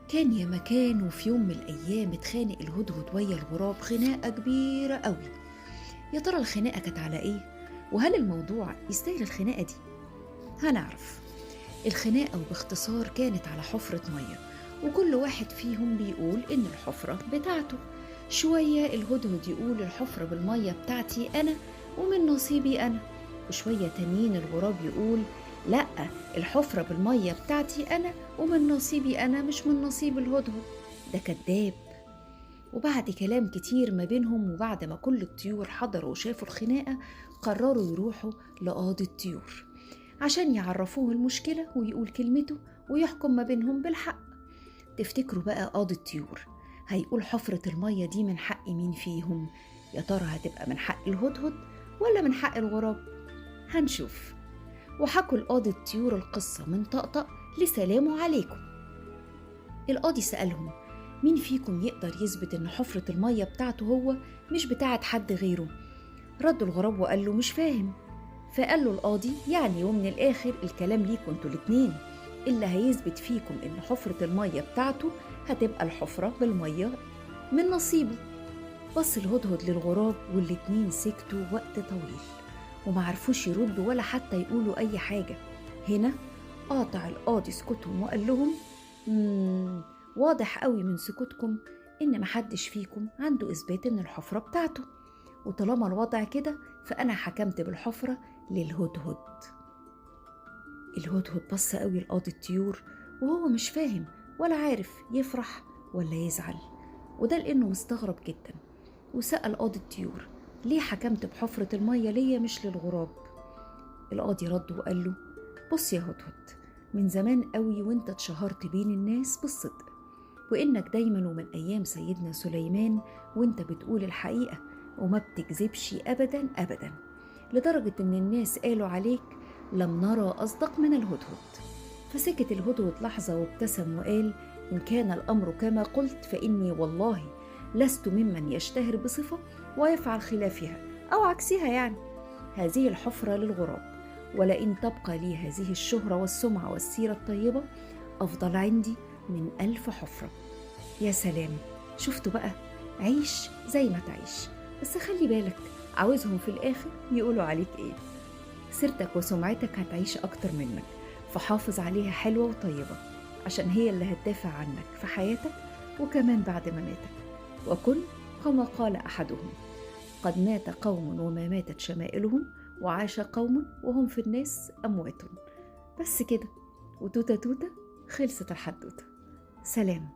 كان يا مكان وفي يوم من الأيام اتخانق الهدهد ويا الغراب خناقة كبيرة قوي. يا ترى الخناقة كانت على إيه؟ وهل الموضوع يستاهل الخناقة دي؟ هنعرف. الخناقة وباختصار كانت على حفرة مية، وكل واحد فيهم بيقول إن الحفرة بتاعته. شوية الهدهد يقول الحفرة بالمية بتاعتي أنا ومن نصيبي أنا، وشوية تانيين الغراب يقول لأ، الحفرة بالمية بتاعتي أنا ومن نصيبي أنا مش من نصيب الهدهد، ده كداب. وبعد كلام كتير ما بينهم وبعد ما كل الطيور حضروا وشافوا الخناقة، قرروا يروحوا لقاضي الطيور عشان يعرفوه المشكلة ويقول كلمته ويحكم ما بينهم بالحق. تفتكروا بقى قاضي الطيور هيقول حفرة المية دي من حق مين فيهم؟ يا ترى هتبقى من حق الهدهد ولا من حق الغراب؟ هنشوف. وحكوا القاضي الطيور القصة من طقطق لسلام عليكم. القاضي سألهم مين فيكم يقدر يثبت ان حفرة المية بتاعته هو مش بتاعت حد غيره؟ رد الغراب وقال له مش فاهم. فقال له القاضي يعني ومن الآخر الكلام ليكم انتوا الاتنين، اللي هيثبت فيكم ان حفرة المية بتاعته هتبقى الحفرة بالمية من نصيبه. بص الهدهد للغراب والاتنين سكتوا وقت طويل ومعرفوش يردوا ولا حتى يقولوا أي حاجة. هنا قاطع القاضي سكوتهم وقال لهم واضح قوي من سكوتكم إن محدش فيكم عنده إثبات إن الحفرة بتاعته، وطالما الوضع كده فأنا حكمت بالحفرة للهدهد. الهدهد بص قوي لقاضي الطيور وهو مش فاهم ولا عارف يفرح ولا يزعل، وده لأنه مستغرب جدا. وسأل قاضي الطيور ليه حكمت بحفرة المية ليا مش للغراب؟ القاضي رد وقال له بص يا هدهد، من زمان قوي وانت اتشهرت بين الناس بالصدق، وإنك دايما ومن أيام سيدنا سليمان وانت بتقول الحقيقة وما بتكذبش أبدا أبدا، لدرجة إن الناس قالوا عليك لم نرى أصدق من الهدهد. فسكت الهدهد لحظة وابتسم وقال إن كان الأمر كما قلت فإني والله لست ممن يشتهر بصفة ويفعل خلافها أو عكسها، يعني هذه الحفرة للغراب، ولئن تبقى لي هذه الشهرة والسمعة والسيرة الطيبة أفضل عندي من 1000 حفرة. يا سلام، شفتوا بقى؟ عيش زي ما تعيش، بس خلي بالك عاوزهم في الآخر يقولوا عليك إيه. سيرتك وسمعتك هتعيش أكتر منك، فحافظ عليها حلوة وطيبة عشان هي اللي هتدافع عنك في حياتك وكمان بعد مماتك. وكن كما قال أحدهم قد مات قوم وما ماتت شمائلهم وعاش قوم وهم في الناس أموات. بس كده، وتوتة توتة خلصت الحدوتة. سلام.